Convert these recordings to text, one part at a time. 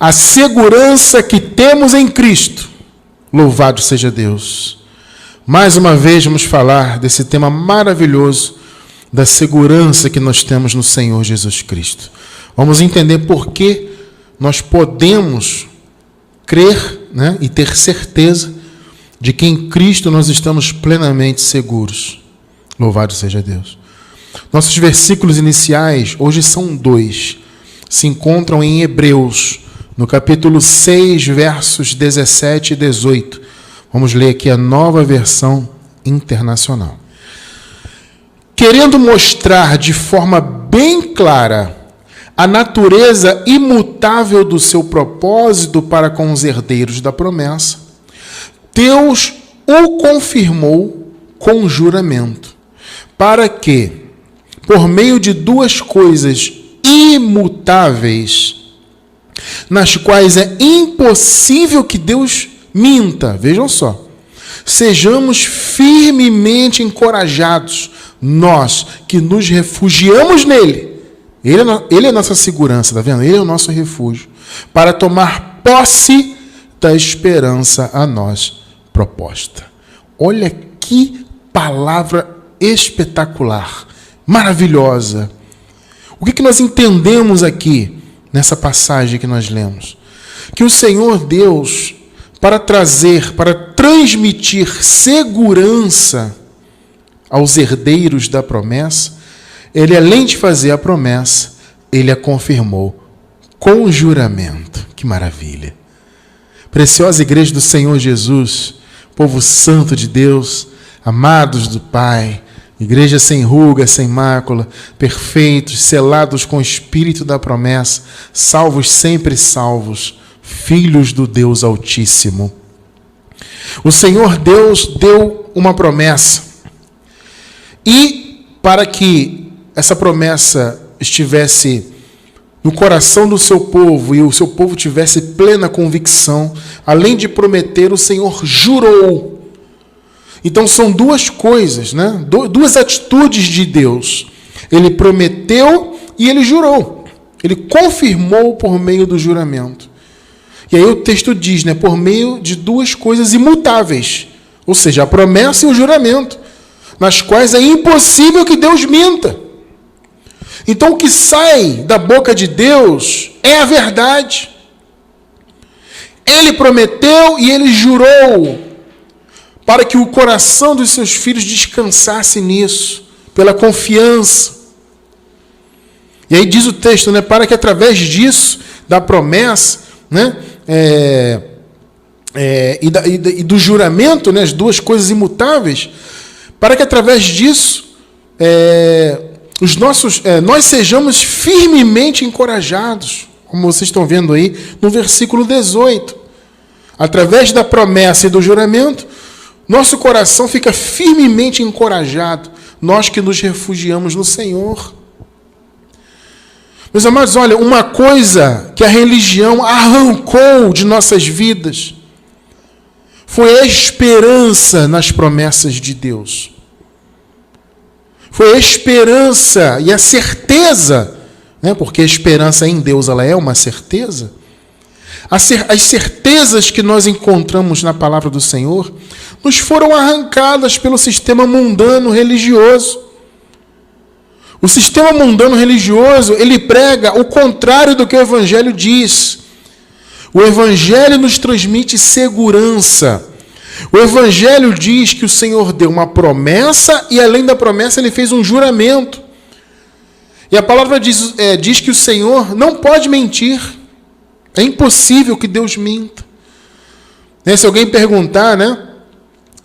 a segurança que temos em Cristo. Louvado seja Deus. Mais uma vez vamos falar desse tema maravilhoso da segurança que nós temos no Senhor Jesus Cristo. Vamos entender por que nós podemos crer, né, e ter certeza de que em Cristo nós estamos plenamente seguros. Louvado seja Deus. Nossos versículos iniciais, hoje são 2, se encontram em Hebreus, no capítulo 6, versos 17 e 18. Vamos ler aqui a Nova Versão Internacional. Querendo mostrar de forma bem clara a natureza imutável do seu propósito para com os herdeiros da promessa, Deus o confirmou com juramento, para que, por meio de 2 coisas imutáveis, nas quais é impossível que Deus minta, vejam só, sejamos firmemente encorajados, nós que nos refugiamos nele. Ele é a nossa segurança, está vendo? Ele é o nosso refúgio, para tomar posse da esperança a nós proposta. Olha que palavra espetacular, maravilhosa. O que nós entendemos aqui, nessa passagem que nós lemos? Que o Senhor Deus, para transmitir segurança aos herdeiros da promessa, Ele, além de fazer a promessa, Ele a confirmou com juramento. Que maravilha! Preciosa igreja do Senhor Jesus, povo santo de Deus, amados do Pai, igreja sem ruga, sem mácula, perfeitos, selados com o Espírito da promessa, salvos sempre salvos, filhos do Deus Altíssimo. O Senhor Deus deu uma promessa, e para que essa promessa estivesse no coração do seu povo e o seu povo tivesse plena convicção, além de prometer, o Senhor jurou. Então são 2 coisas, né? 2 atitudes de Deus. Ele prometeu e ele jurou. Ele confirmou por meio do juramento. E aí o texto diz, né? Por meio de 2 coisas imutáveis. Ou seja, a promessa e o juramento, nas quais é impossível que Deus minta. Então o que sai da boca de Deus é a verdade. Ele prometeu e ele jurou, para que o coração dos seus filhos descansasse nisso, pela confiança. E aí diz o texto, né, para que através disso, da promessa, né, e do juramento, né, as 2 coisas imutáveis, para que através disso nós sejamos firmemente encorajados, como vocês estão vendo aí no versículo 18. Através da promessa e do juramento, nosso coração fica firmemente encorajado, nós que nos refugiamos no Senhor. Meus amados, olha, uma coisa que a religião arrancou de nossas vidas foi a esperança nas promessas de Deus. Foi a esperança e a certeza, né? Porque a esperança em Deus, ela é uma certeza. As certezas que nós encontramos na palavra do Senhor nos foram arrancadas pelo sistema mundano religioso. O sistema mundano religioso, ele prega o contrário do que o Evangelho diz. O Evangelho nos transmite segurança. O Evangelho diz que o Senhor deu uma promessa e, além da promessa, Ele fez um juramento. E a palavra diz que o Senhor não pode mentir. É impossível que Deus minta. Se alguém perguntar, né,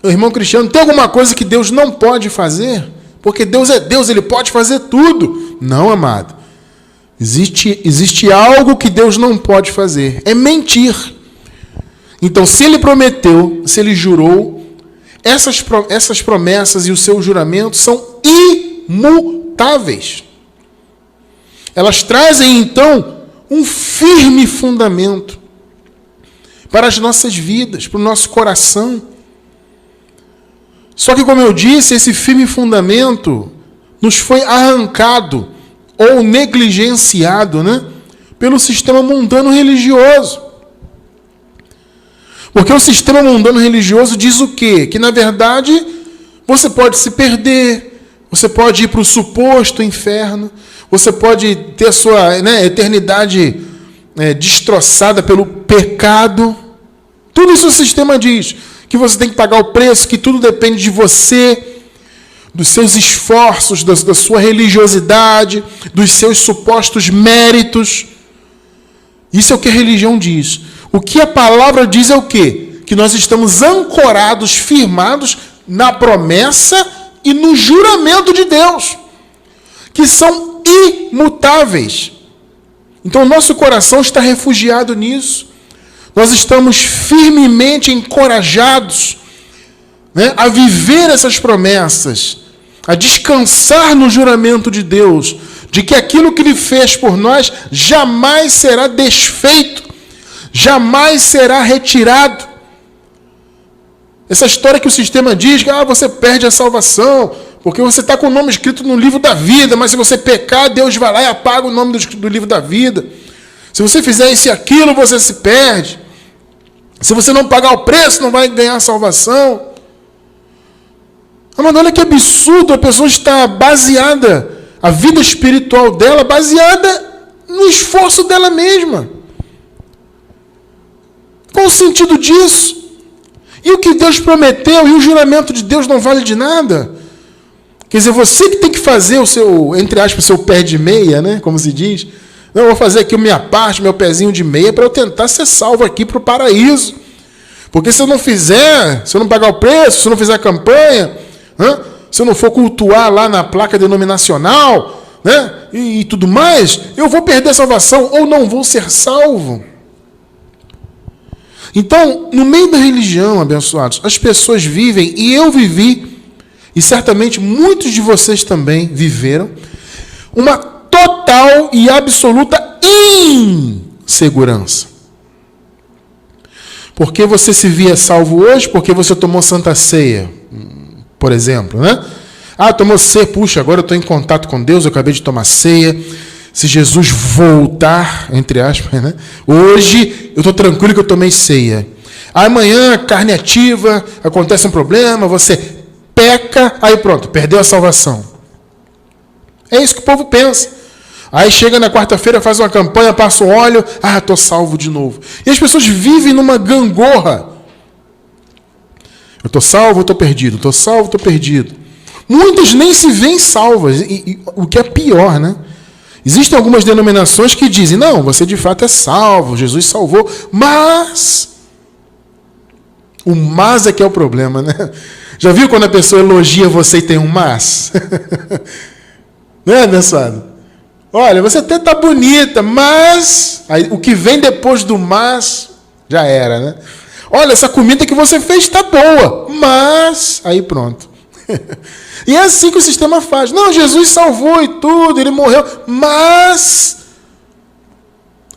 o irmão Cristiano, tem alguma coisa que Deus não pode fazer? Porque Deus é Deus, Ele pode fazer tudo. Não, amado. Existe algo que Deus não pode fazer. É mentir. Então, se Ele prometeu, se Ele jurou, essas promessas e o seu juramento são imutáveis. Elas trazem, então, um firme fundamento para as nossas vidas, para o nosso coração. Só que, como eu disse, esse firme fundamento nos foi arrancado ou negligenciado, né, pelo sistema mundano religioso. Porque o sistema mundano religioso diz o quê? Que, na verdade, você pode se perder, você pode ir para o suposto inferno, você pode ter a sua eternidade destroçada pelo pecado. Tudo isso o sistema diz. Que você tem que pagar o preço, que tudo depende de você, dos seus esforços, da sua religiosidade, dos seus supostos méritos. Isso é o que a religião diz. O que a palavra diz é o quê? Que nós estamos ancorados, firmados na promessa e no juramento de Deus, que são imutáveis. Então, o nosso coração está refugiado nisso. Nós estamos firmemente encorajados, a viver essas promessas, a descansar no juramento de Deus, de que aquilo que Ele fez por nós jamais será desfeito, jamais será retirado. Essa história que o sistema diz que você perde a salvação, porque você está com o nome escrito no livro da vida, mas se você pecar, Deus vai lá e apaga o nome do livro da vida. Se você fizer isso e aquilo, você se perde. Se você não pagar o preço, não vai ganhar a salvação. Mas olha que absurdo, a pessoa está baseada, a vida espiritual dela baseada no esforço dela mesma. Qual o sentido disso? E o que Deus prometeu e o juramento de Deus não vale de nada? Quer dizer, você que tem que fazer o seu, entre aspas, seu pé de meia, como se diz. Não, eu vou fazer aqui a minha parte, meu pezinho de meia, para eu tentar ser salvo aqui para o paraíso. Porque se eu não fizer, se eu não pagar o preço, se eu não fizer a campanha, se eu não for cultuar lá na placa denominacional, e tudo mais, eu vou perder a salvação ou não vou ser salvo. Então, no meio da religião, abençoados, as pessoas vivem, e eu vivi, e certamente muitos de vocês também viveram, uma total e absoluta insegurança. Porque você se via salvo hoje, porque você tomou Santa Ceia, por exemplo, tomou ceia, puxa, agora eu estou em contato com Deus, eu acabei de tomar ceia. Se Jesus voltar, entre aspas, hoje eu estou tranquilo que eu tomei ceia. Amanhã, carne ativa, acontece um problema, você peca, aí pronto, perdeu a salvação. É isso que o povo pensa. Aí chega na quarta-feira, faz uma campanha, passa um óleo, estou salvo de novo. E as pessoas vivem numa gangorra. Eu estou salvo, eu estou perdido, estou salvo, estou perdido. Muitas nem se veem salvas, e o que é pior, Existem algumas denominações que dizem, não, você de fato é salvo, Jesus salvou, mas... O mas é que é o problema, Já viu quando a pessoa elogia você e tem um mas? Abençoado? Olha, você até está bonita, mas... Aí, o que vem depois do mas, já era, Olha, essa comida que você fez está boa, mas... Aí pronto. E é assim que o sistema faz. Não, Jesus salvou e tudo, Ele morreu, mas...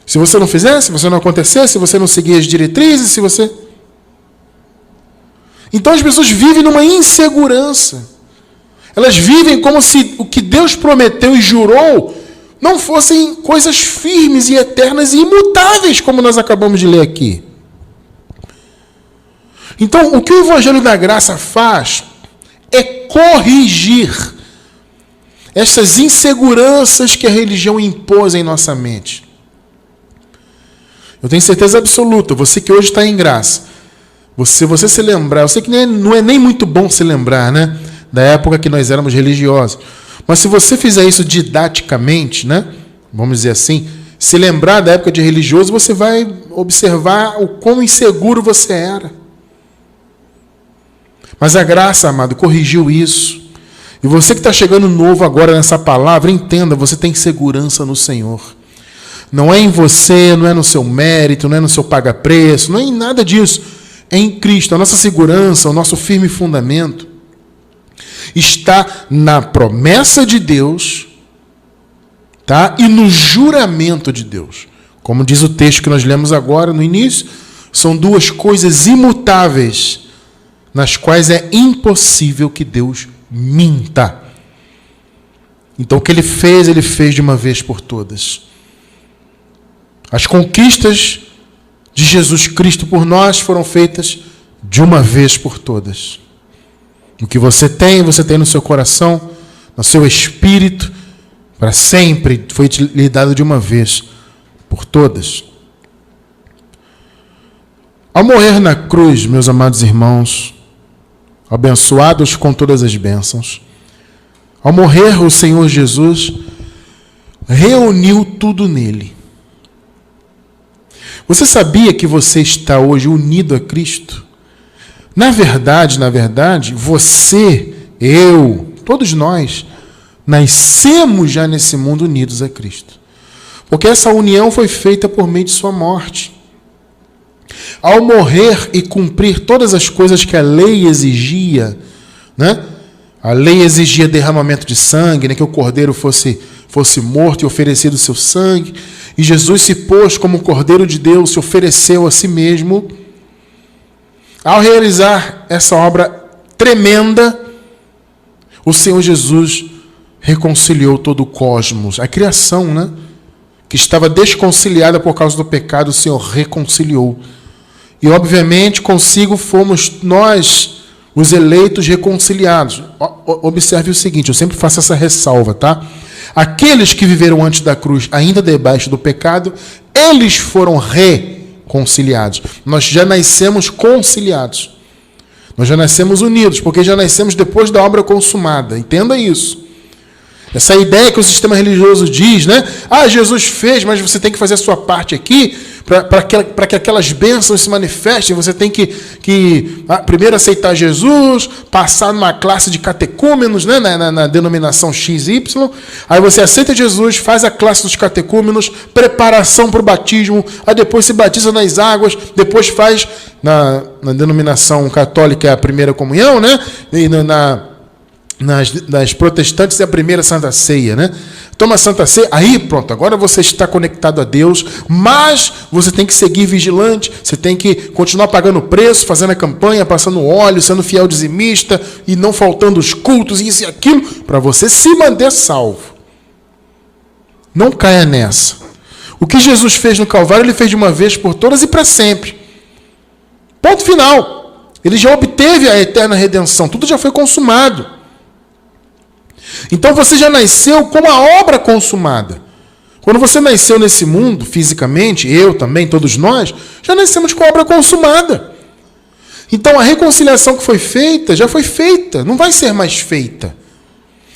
Se você não fizer, se você não acontecer, se você não seguir as diretrizes, se você... Então as pessoas vivem numa insegurança. Elas vivem como se o que Deus prometeu e jurou não fossem coisas firmes e eternas e imutáveis, como nós acabamos de ler aqui. Então, o que o Evangelho da Graça faz é corrigir essas inseguranças que a religião impôs em nossa mente. Eu tenho certeza absoluta, você que hoje está em graça, se você se lembrar, eu sei que não é nem muito bom se lembrar, da época que nós éramos religiosos, mas se você fizer isso didaticamente, vamos dizer assim, se lembrar da época de religioso, você vai observar o quão inseguro você era. Mas a graça, amado, corrigiu isso. E você que está chegando novo agora nessa palavra, entenda, você tem segurança no Senhor. Não é em você, não é no seu mérito, não é no seu paga-preço, não é em nada disso. É em Cristo. A nossa segurança, o nosso firme fundamento está na promessa de Deus, e no juramento de Deus. Como diz o texto que nós lemos agora no início, são duas coisas imutáveis, nas quais é impossível que Deus minta. Então o que Ele fez de uma vez por todas. As conquistas de Jesus Cristo por nós foram feitas de uma vez por todas. O que você tem no seu coração, no seu espírito, para sempre foi lhe dado de uma vez por todas. Ao morrer na cruz, meus amados irmãos, abençoados com todas as bênçãos, ao morrer o Senhor Jesus reuniu tudo nele. Você sabia que você está hoje unido a Cristo? Na verdade, você, eu, todos nós, nascemos já nesse mundo unidos a Cristo. Porque essa união foi feita por meio de sua morte. Ao morrer e cumprir todas as coisas que a lei exigia, né? A lei exigia derramamento de sangue, né? Que o cordeiro fosse morto e oferecido o seu sangue. E Jesus se pôs como Cordeiro de Deus, se ofereceu a si mesmo. Ao realizar essa obra tremenda, o Senhor Jesus reconciliou todo o cosmos. A criação, né? Que estava desconciliada por causa do pecado, o Senhor reconciliou. E, obviamente, consigo fomos nós, os eleitos, reconciliados. Observe o seguinte, eu sempre faço essa ressalva, tá? Aqueles que viveram antes da cruz, ainda debaixo do pecado, eles foram reconciliados. Nós já nascemos conciliados. Nós já nascemos unidos, porque já nascemos depois da obra consumada. Entenda isso. Essa ideia que o sistema religioso diz, né? Ah, Jesus fez, mas você tem que fazer a sua parte aqui, para que aquelas bênçãos se manifestem. Você tem que primeiro aceitar Jesus, passar numa classe de catecúmenos, né? na denominação XY. Aí você aceita Jesus, faz a classe dos catecúmenos, preparação para o batismo, aí depois se batiza nas águas, depois faz, na denominação católica, a primeira comunhão, né? E nas protestantes é a primeira Santa Ceia, né? Toma a Santa Ceia, aí pronto, agora você está conectado a Deus, mas você tem que seguir vigilante, você tem que continuar pagando preço, fazendo a campanha, passando óleo, sendo fiel dizimista e não faltando os cultos, isso e aquilo, para você se manter salvo. Não caia nessa. O que Jesus fez no Calvário, ele fez de uma vez por todas e para sempre. Ponto final. Ele já obteve a eterna redenção, tudo já foi consumado. Então você já nasceu com a obra consumada. Quando você nasceu nesse mundo, fisicamente, eu também, todos nós, já nascemos com a obra consumada. Então a reconciliação que foi feita, já foi feita, não vai ser mais feita.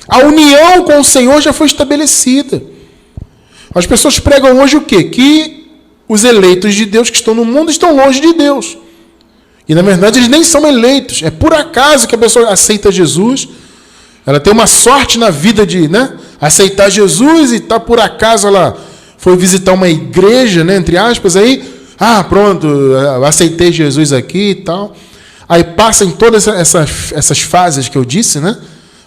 A união com o Senhor já foi estabelecida. As pessoas pregam hoje o quê? Que os eleitos de Deus que estão no mundo estão longe de Deus. E na verdade eles nem são eleitos. É por acaso que a pessoa aceita Jesus. Ela tem uma sorte na vida de, né, aceitar Jesus e tá, por acaso ela foi visitar uma igreja, né, entre aspas, aí, pronto, aceitei Jesus aqui e tal. Aí passa em todas essas fases que eu disse, né?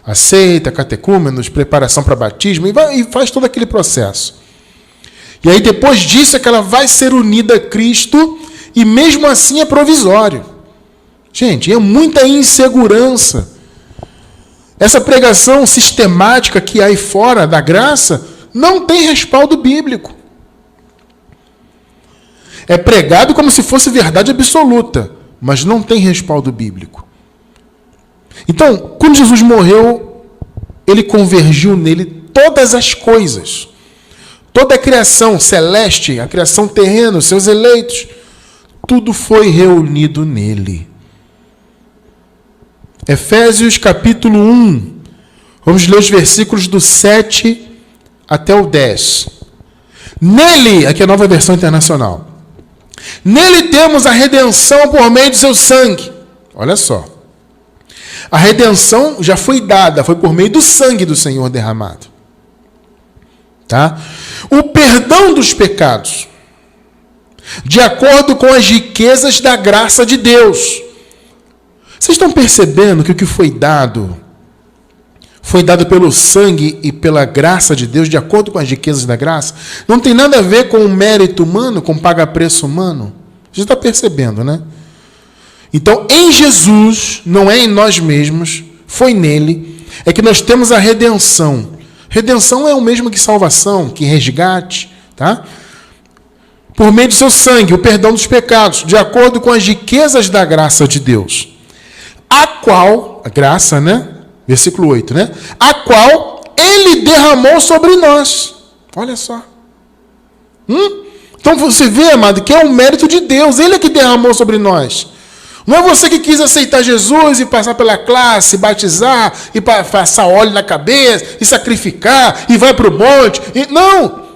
Aceita, catecúmenos, preparação para batismo, e faz todo aquele processo. E aí depois disso é que ela vai ser unida a Cristo, e mesmo assim é provisório. Gente, é muita insegurança. Essa pregação sistemática que há aí fora da graça não tem respaldo bíblico. É pregado como se fosse verdade absoluta, mas não tem respaldo bíblico. Então, quando Jesus morreu, ele convergiu nele todas as coisas. Toda a criação celeste, a criação terrena, os seus eleitos, tudo foi reunido nele. Efésios capítulo 1, vamos ler os versículos do 7 até o 10. Nele, aqui é a Nova Versão Internacional, nele temos a redenção por meio do seu sangue. Olha só, a redenção já foi dada, foi por meio do sangue do Senhor derramado. Tá? O perdão dos pecados, de acordo com as riquezas da graça de Deus. Vocês estão percebendo que o que foi dado pelo sangue e pela graça de Deus, de acordo com as riquezas da graça? Não tem nada a ver com o mérito humano, com o paga-preço humano. Você está percebendo, né? Então, em Jesus, não é em nós mesmos, foi nele, é que nós temos a redenção. Redenção é o mesmo que salvação, que resgate, tá? por meio do seu sangue, o perdão dos pecados, de acordo com as riquezas da graça de Deus. A qual, a graça, né? Versículo 8, né? A qual ele derramou sobre nós. Olha só. Então você vê, amado, que é um mérito de Deus. Ele é que derramou sobre nós. Não é você que quis aceitar Jesus e passar pela classe, batizar, e passar óleo na cabeça, e sacrificar, e vai para o monte. Não!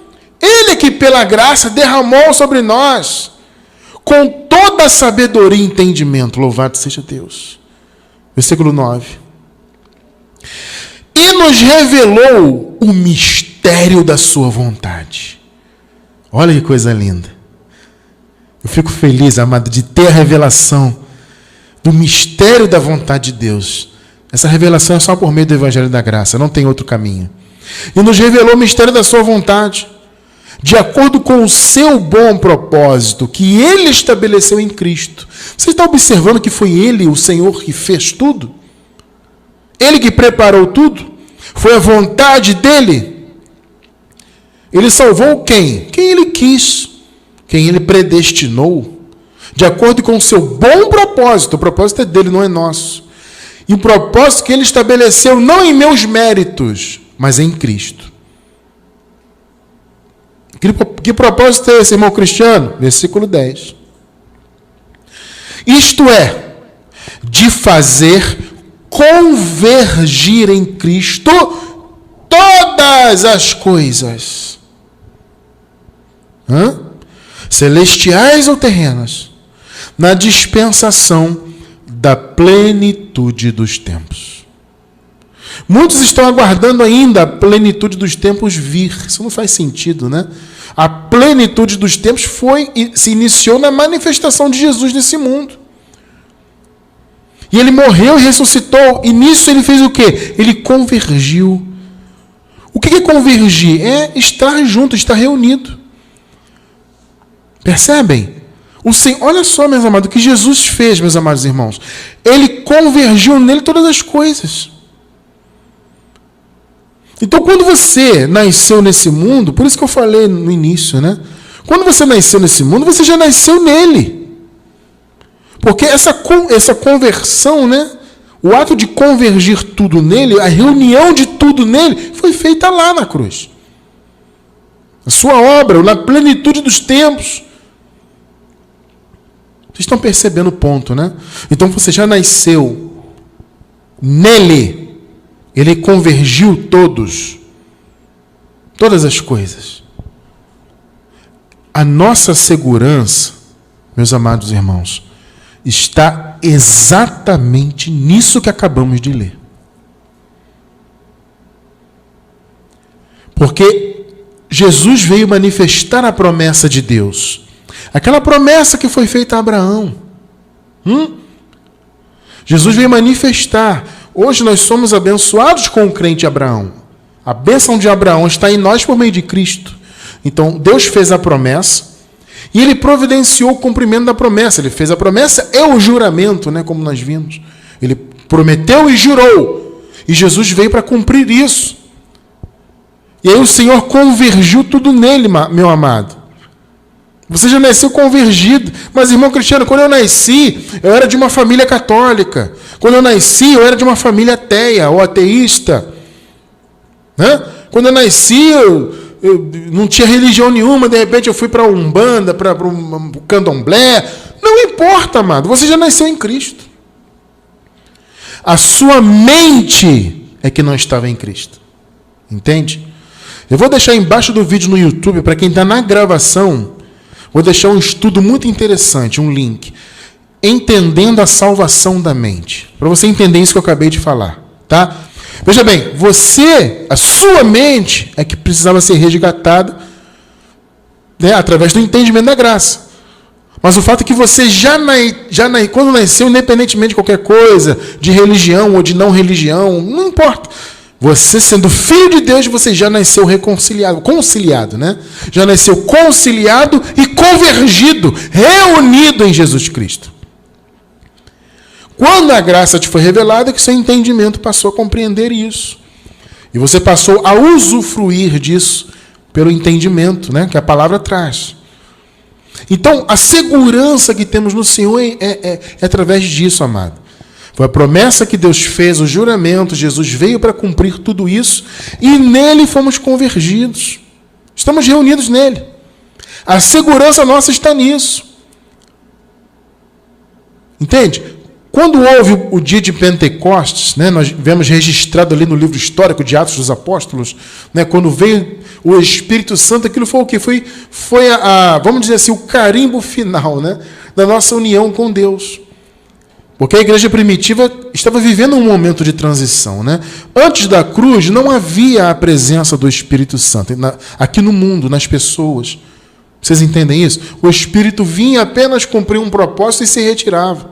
Ele é que pela graça derramou sobre nós, com toda a sabedoria e entendimento. Louvado seja Deus. Versículo 9. E nos revelou o mistério da sua vontade. Olha que coisa linda. Eu fico feliz, amado, de ter a revelação do mistério da vontade de Deus. Essa revelação é só por meio do Evangelho da Graça, não tem outro caminho. E nos revelou o mistério da sua vontade, de acordo com o seu bom propósito, que Ele estabeleceu em Cristo. Você está observando que foi Ele, o Senhor, que fez tudo? Ele que preparou tudo? Foi a vontade dEle? Ele salvou quem? Quem Ele quis. Quem Ele predestinou. De acordo com o seu bom propósito. O propósito é dEle, não é nosso. E o propósito que Ele estabeleceu não em meus méritos, mas em Cristo. Que propósito é esse, irmão Cristiano? Versículo 10. Isto é, de fazer convergir em Cristo todas as coisas, celestiais ou terrenas, na dispensação da plenitude dos tempos. Muitos estão aguardando ainda a plenitude dos tempos vir. Isso não faz sentido, né? A plenitude dos tempos se iniciou na manifestação de Jesus nesse mundo. E Ele morreu e ressuscitou. E nisso Ele fez o quê? Ele convergiu. O que é convergir? É estar junto, estar reunido. Percebem? Olha só, meus amados, o que Jesus fez, meus amados irmãos. Ele convergiu nele todas as coisas. Então, quando você nasceu nesse mundo, por isso que eu falei no início, né? Quando você nasceu nesse mundo, você já nasceu nele. Porque essa conversão, né? O ato de convergir tudo nele, a reunião de tudo nele, foi feita lá na cruz. A sua obra, na plenitude dos tempos. Vocês estão percebendo o ponto, né? Então você já nasceu nele. Ele convergiu todas as coisas. A nossa segurança, meus amados irmãos, está exatamente nisso que acabamos de ler. Porque Jesus veio manifestar a promessa de Deus. Aquela promessa que foi feita a Abraão. Jesus veio manifestar. Hoje nós somos abençoados com o crente Abraão. A bênção de Abraão está em nós por meio de Cristo. Então, Deus fez a promessa e Ele providenciou o cumprimento da promessa. Ele fez a promessa e o juramento, né, como nós vimos. Ele prometeu e jurou. E Jesus veio para cumprir isso. E aí o Senhor convergiu tudo nele, meu amado. Você já nasceu convergido. Mas, irmão Cristiano, quando eu nasci, eu era de uma família católica. Quando eu nasci, eu era de uma família ateia ou ateísta. Quando eu nasci, eu não tinha religião nenhuma. De repente, eu fui para a Umbanda, para um Candomblé. Não importa, amado. Você já nasceu em Cristo. A sua mente é que não estava em Cristo. Entende? Eu vou deixar embaixo do vídeo no YouTube, para quem está na gravação, vou deixar um estudo muito interessante, um link. Entendendo a salvação da mente. Para você entender isso que eu acabei de falar. Tá? Veja bem, a sua mente é que precisava ser resgatada, né, através do entendimento da graça. Mas o fato é que você quando nasceu, independentemente de qualquer coisa, de religião ou de não religião, não importa. Você, sendo filho de Deus, você já nasceu conciliado, né? Já nasceu conciliado e convergido, reunido em Jesus Cristo. Quando a graça te foi revelada, que seu entendimento passou a compreender isso. E você passou a usufruir disso pelo entendimento, né, que a palavra traz. Então, a segurança que temos no Senhor é através disso, amado. Foi a promessa que Deus fez, o juramento, Jesus veio para cumprir tudo isso, e nele fomos convergidos. Estamos reunidos nele. A segurança nossa está nisso. Entende? Quando houve o dia de Pentecostes, né, nós vemos registrado ali no livro histórico de Atos dos Apóstolos, né, quando veio o Espírito Santo, aquilo foi o quê? Foi vamos dizer assim, o carimbo final, né, da nossa união com Deus. Porque a igreja primitiva estava vivendo um momento de transição, né? Antes da cruz não havia a presença do Espírito Santo aqui no mundo, nas pessoas. Vocês entendem isso? O Espírito vinha apenas cumprir um propósito e se retirava.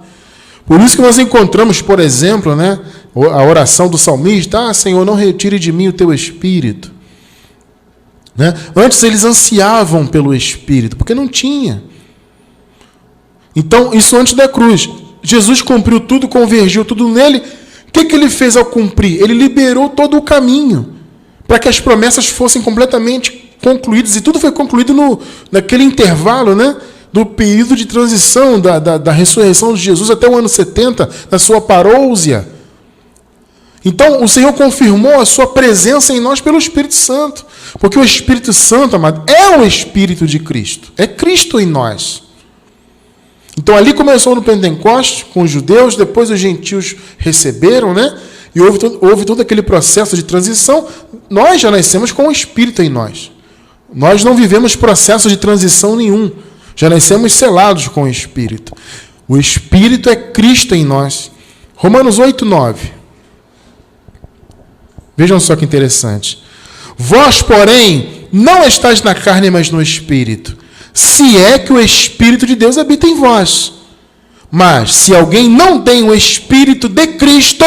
Por isso que nós encontramos, por exemplo, né, a oração do salmista: ah, Senhor, não retire de mim o teu Espírito. Né? Antes eles ansiavam pelo Espírito, porque não tinha. Então, isso antes da cruz. Jesus cumpriu tudo, convergiu tudo nele. O que ele fez ao cumprir? Ele liberou todo o caminho para que as promessas fossem completamente concluídas. E tudo foi concluído naquele intervalo, né, do período de transição da ressurreição de Jesus até o ano 70, na sua parousia. Então, o Senhor confirmou a sua presença em nós pelo Espírito Santo. Porque o Espírito Santo, amado, é o Espírito de Cristo. É Cristo em nós. Então, ali começou no Pentecostes, com os judeus, depois os gentios receberam, né? E houve todo aquele processo de transição. Nós já nascemos com o Espírito em nós. Nós não vivemos processo de transição nenhum. Já nascemos selados com o Espírito. O Espírito é Cristo em nós. Romanos 8:9. Vejam só que interessante. Vós, porém, não estáis na carne, mas no Espírito, se é que o Espírito de Deus habita em vós. Mas, se alguém não tem o Espírito de Cristo,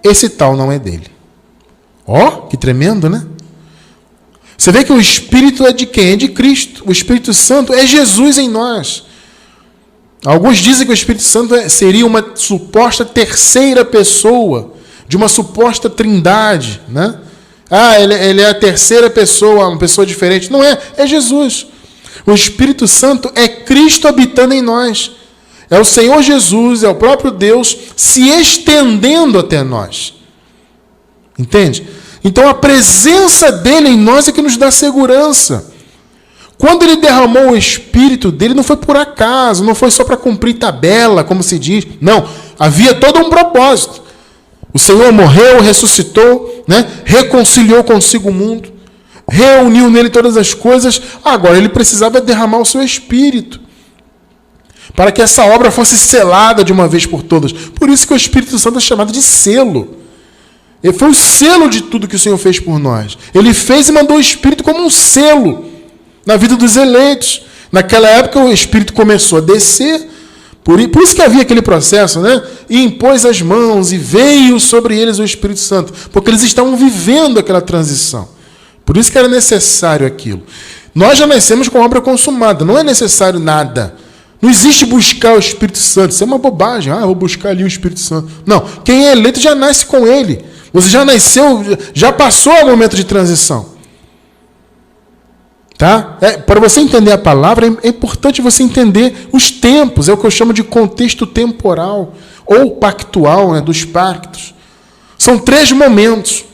esse tal não é dele. Ó, que tremendo, né? Você vê que o Espírito é de quem? É de Cristo. O Espírito Santo é Jesus em nós. Alguns dizem que o Espírito Santo seria uma suposta terceira pessoa de uma suposta trindade, né? Ah, ele é a terceira pessoa, uma pessoa diferente. Não é, é Jesus. O Espírito Santo é Cristo habitando em nós. É o Senhor Jesus, é o próprio Deus se estendendo até nós. Entende? Então a presença dele em nós é que nos dá segurança. Quando ele derramou o Espírito dele, não foi por acaso, não foi só para cumprir tabela, como se diz. Não, havia todo um propósito. O Senhor morreu, ressuscitou, né? Reconciliou consigo o mundo, reuniu nele todas as coisas. Agora ele precisava derramar o seu Espírito para que essa obra fosse selada de uma vez por todas. Por isso que o Espírito Santo é chamado de selo. Ele foi o selo de tudo que o Senhor fez por nós. Ele fez e mandou o Espírito como um selo na vida dos eleitos. Naquela época o Espírito começou a descer. Por isso que havia aquele processo, né? E impôs as mãos e veio sobre eles o Espírito Santo. Porque eles estavam vivendo aquela transição. Por isso que era necessário aquilo. Nós já nascemos com a obra consumada. Não é necessário nada. Não existe buscar o Espírito Santo. Isso é uma bobagem. Ah, vou buscar ali o Espírito Santo. Não. Quem é eleito já nasce com ele. Você já nasceu, já passou o momento de transição. Tá? Para você entender a palavra, é importante você entender os tempos. É o que eu chamo de contexto temporal ou pactual, né, dos pactos. São 3 momentos.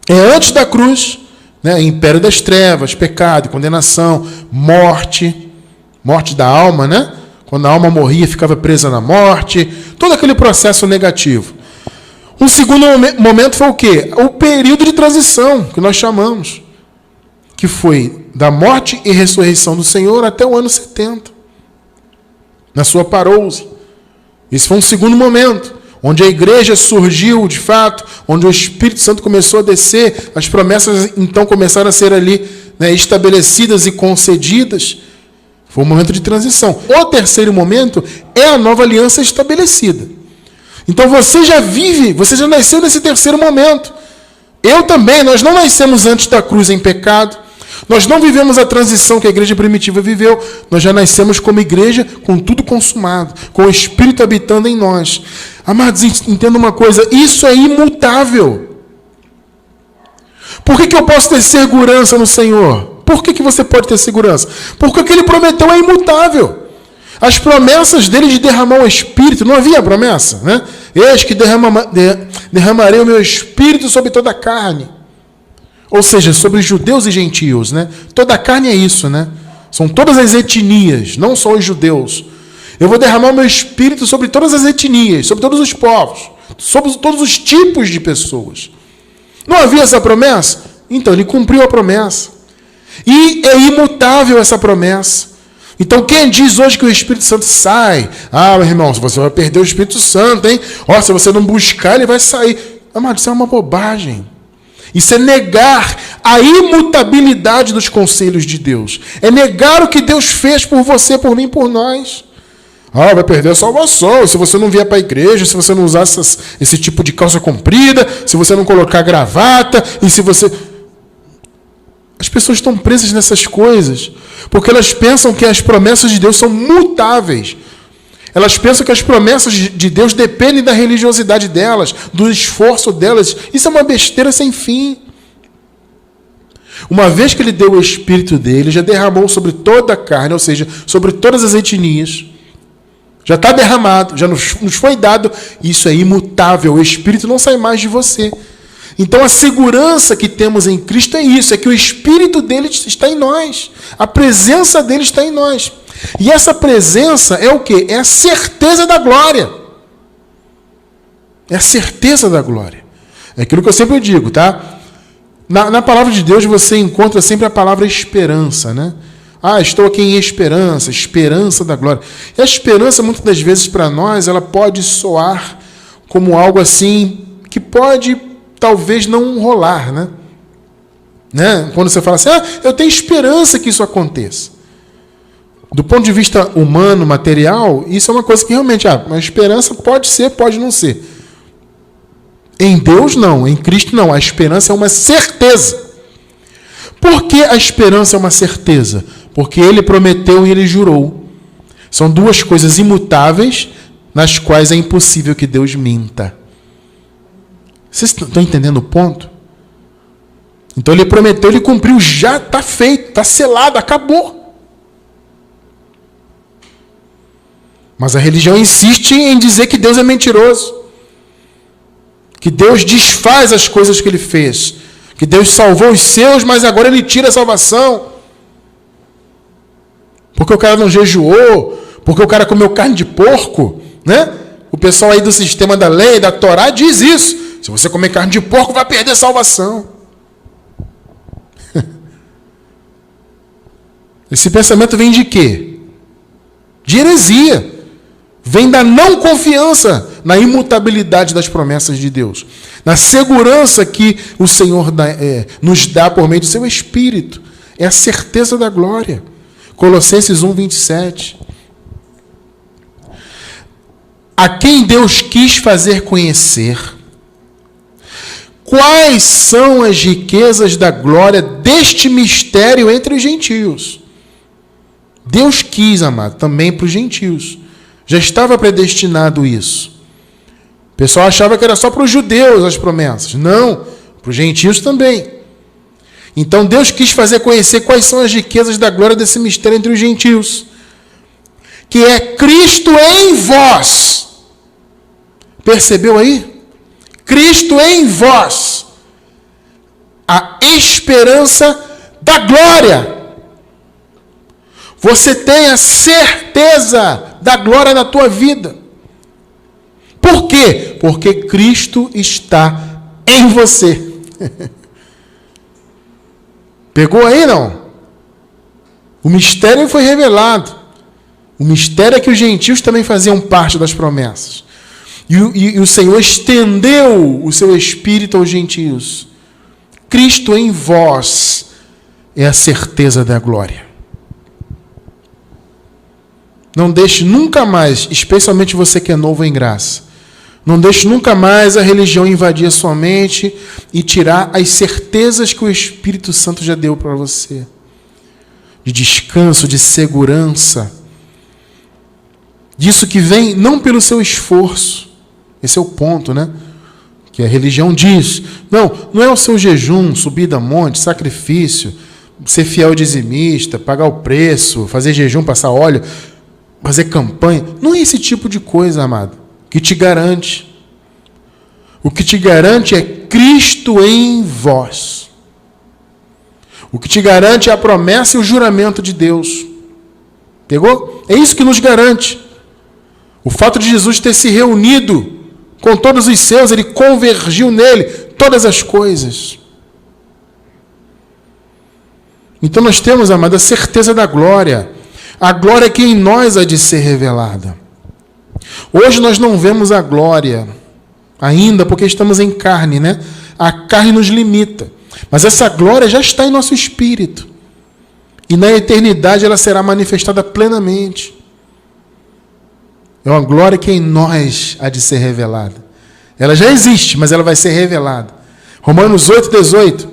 É antes da cruz, né, império das trevas, pecado, condenação, morte da alma, né? Quando a alma morria, ficava presa na morte, todo aquele processo negativo. Um segundo momento foi o quê? O período de transição, que nós chamamos, que foi da morte e ressurreição do Senhor até o ano 70, na sua parousia. Esse foi um segundo momento, onde a igreja surgiu de fato, onde o Espírito Santo começou a descer, as promessas então começaram a ser ali, né, estabelecidas e concedidas. Foi um momento de transição. O terceiro momento é a nova aliança estabelecida. Então você já vive, você já nasceu nesse terceiro momento. Eu também, nós não nascemos antes da cruz em pecado. Nós não vivemos a transição que a igreja primitiva viveu. Nós já nascemos como igreja com tudo consumado, com o Espírito habitando em nós. Amados, entenda uma coisa, isso é imutável. Por que eu posso ter segurança no Senhor? Por que você pode ter segurança? Porque o que ele prometeu é imutável. As promessas dele de derramar o Espírito, não havia promessa, né? Eis que derramarei o meu Espírito sobre toda a carne. Ou seja, sobre judeus e gentios, né? Toda a carne é isso, né? São todas as etnias, não só os judeus. Eu vou derramar o meu Espírito sobre todas as etnias, sobre todos os povos, sobre todos os tipos de pessoas. Não havia essa promessa? Então, ele cumpriu a promessa. E é imutável essa promessa. Então, quem diz hoje que o Espírito Santo sai? Ah, meu irmão, você vai perder o Espírito Santo, hein? Ó, se você não buscar, ele vai sair. Amado, isso é uma bobagem. Isso é negar a imutabilidade dos conselhos de Deus. É negar o que Deus fez por você, por mim, por nós. Ah, vai perder a salvação. Se você não vier para a igreja, se você não usar esse tipo de calça comprida, se você não colocar gravata, e se você... As pessoas estão presas nessas coisas, porque elas pensam que as promessas de Deus são mutáveis. Elas pensam que as promessas de Deus dependem da religiosidade delas, do esforço delas. Isso é uma besteira sem fim. Uma vez que ele deu o Espírito dele, já derramou sobre toda a carne, ou seja, sobre todas as etnias. Já está derramado, já nos foi dado. Isso é imutável. O Espírito não sai mais de você. Então a segurança que temos em Cristo é isso, é que o Espírito dele está em nós. A presença dele está em nós. E essa presença é o quê? É a certeza da glória. É a certeza da glória. É aquilo que eu sempre digo, tá? Na palavra de Deus você encontra sempre a palavra esperança, né? Ah, estou aqui em esperança, esperança da glória. E a esperança, muitas das vezes, para nós, ela pode soar como algo assim, que pode, talvez, não rolar, né? Quando você fala assim, eu tenho esperança que isso aconteça. Do ponto de vista humano, material, isso é uma coisa que realmente, uma esperança pode ser, pode não ser. Em Deus, não. Em Cristo, não. A esperança é uma certeza. Por que a esperança é uma certeza? Porque ele prometeu e ele jurou. São duas coisas imutáveis, nas quais é impossível que Deus minta. Vocês estão entendendo o ponto? Então ele prometeu, ele cumpriu, já está feito, está selado, acabou. Mas a religião insiste em dizer que Deus é mentiroso. Que Deus desfaz as coisas que ele fez. Que Deus salvou os seus, mas agora ele tira a salvação. Porque o cara não jejuou, porque o cara comeu carne de porco, né? O pessoal aí do sistema da lei, da Torá, diz isso. Se você comer carne de porco, vai perder a salvação. Esse pensamento vem de quê? De heresia. Vem da não confiança na imutabilidade das promessas de Deus. Na segurança que o Senhor nos dá por meio do seu Espírito. É a certeza da glória. Colossenses 1, 27. A quem Deus quis fazer conhecer quais são as riquezas da glória deste mistério entre os gentios. Deus quis, amado, também para os gentios. Já estava predestinado isso. O pessoal achava que era só para os judeus as promessas. Não, para os gentios também. Então Deus quis fazer conhecer quais são as riquezas da glória desse mistério entre os gentios. Que é Cristo em vós. Percebeu aí? Cristo em vós. A esperança da glória. Você tem a certeza da glória na tua vida. Por quê? Porque Cristo está em você. Pegou aí, não? O mistério foi revelado. O mistério é que os gentios também faziam parte das promessas. E o Senhor estendeu o seu Espírito aos gentios. Cristo em vós é a certeza da glória. Não deixe nunca mais, especialmente você que é novo em graça, não deixe nunca mais a religião invadir a sua mente e tirar as certezas que o Espírito Santo já deu para você. De descanso, de segurança. Disso que vem não pelo seu esforço. Esse é o ponto, né? Que a religião diz. Não é o seu jejum, subida a monte, sacrifício, ser fiel dizimista, pagar o preço, fazer jejum, passar óleo, fazer campanha. Não é esse tipo de coisa, amado, que te garante. O que te garante é Cristo em vós. O que te garante é a promessa e o juramento de Deus. Pegou? É isso que nos garante. O fato de Jesus ter se reunido com todos os seus, ele convergiu nele todas as coisas. Então nós temos, amado, a certeza da glória. A glória que em nós há de ser revelada. Hoje nós não vemos a glória ainda, porque estamos em carne, né? A carne nos limita. Mas essa glória já está em nosso espírito. E na eternidade ela será manifestada plenamente. É uma glória que em nós há de ser revelada. Ela já existe, mas ela vai ser revelada. Romanos 8:18.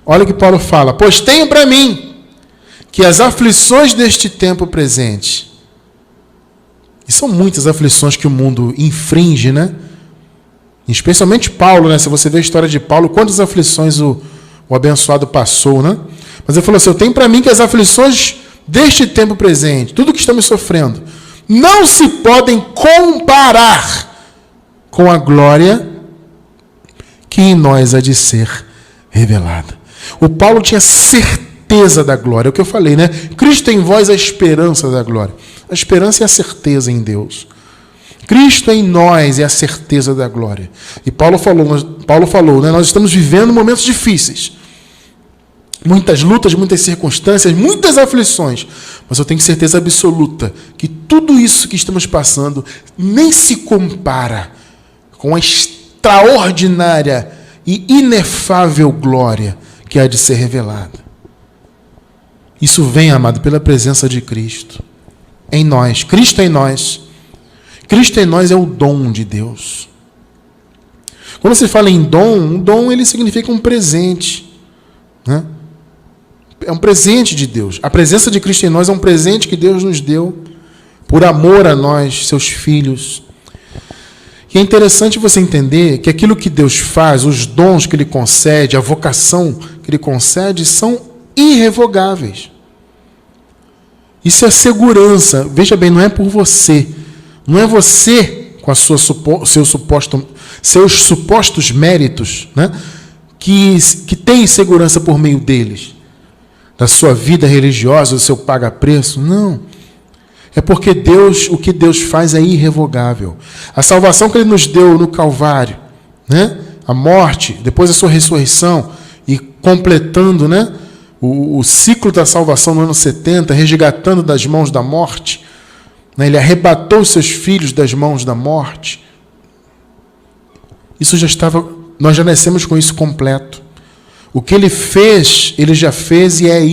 Olha o que Paulo fala. Pois tenho para mim que as aflições deste tempo presente, e são muitas aflições que o mundo infringe, né? Especialmente Paulo, né? Se você vê a história de Paulo, quantas aflições o abençoado passou, né? Mas ele falou assim, eu tenho para mim que as aflições deste tempo presente, tudo que estamos sofrendo, não se podem comparar com a glória que em nós há de ser revelada. O Paulo tinha certeza da glória, é o que eu falei, né? Cristo em vós é a esperança da glória. A esperança é a certeza em Deus. Cristo em nós é a certeza da glória. E Paulo falou, né? Nós estamos vivendo momentos difíceis. Muitas lutas, muitas circunstâncias, muitas aflições. Mas eu tenho certeza absoluta que tudo isso que estamos passando nem se compara com a extraordinária e inefável glória que há de ser revelada. Isso vem, amado, pela presença de Cristo em nós. Cristo em nós. Cristo em nós é o dom de Deus. Quando se fala em dom, um dom ele significa um presente, né? É um presente de Deus. A presença de Cristo em nós é um presente que Deus nos deu por amor a nós, seus filhos. E é interessante você entender que aquilo que Deus faz, os dons que Ele concede, a vocação que Ele concede, são irrevogáveis. Isso é segurança. Veja bem, não é por você. Não é você com seus supostos méritos, né, que tem segurança por meio deles. Da sua vida religiosa, do seu paga-preço. Não. É porque Deus, o que Deus faz é irrevogável. A salvação que Ele nos deu no Calvário, né? A morte, depois a sua ressurreição, e completando, né, o ciclo da salvação no ano 70, resgatando das mãos da morte, né? Ele arrebatou os seus filhos das mãos da morte. Isso já estava, nós já nascemos com isso completo. O que Ele fez, Ele já fez e é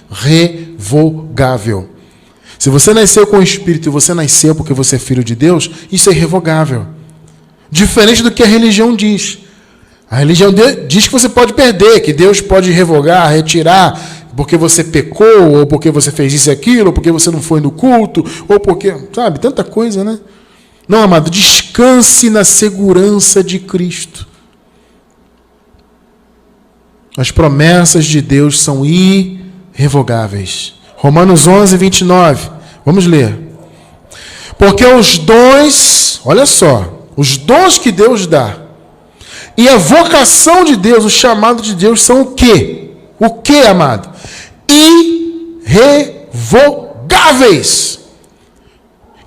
irrevogável. Se você nasceu com o Espírito e você nasceu porque você é filho de Deus, isso é irrevogável. Diferente do que a religião diz. A religião diz que você pode perder, que Deus pode revogar, retirar, porque você pecou, ou porque você fez isso e aquilo, ou porque você não foi no culto, ou porque, sabe, tanta coisa, né? Não, amado, descanse na segurança de Cristo. As promessas de Deus são irrevogáveis. Romanos 11:29. Vamos ler. Porque os dons, olha só, os dons que Deus dá e a vocação de Deus, o chamado de Deus são o quê? O quê, amado? Irrevogáveis.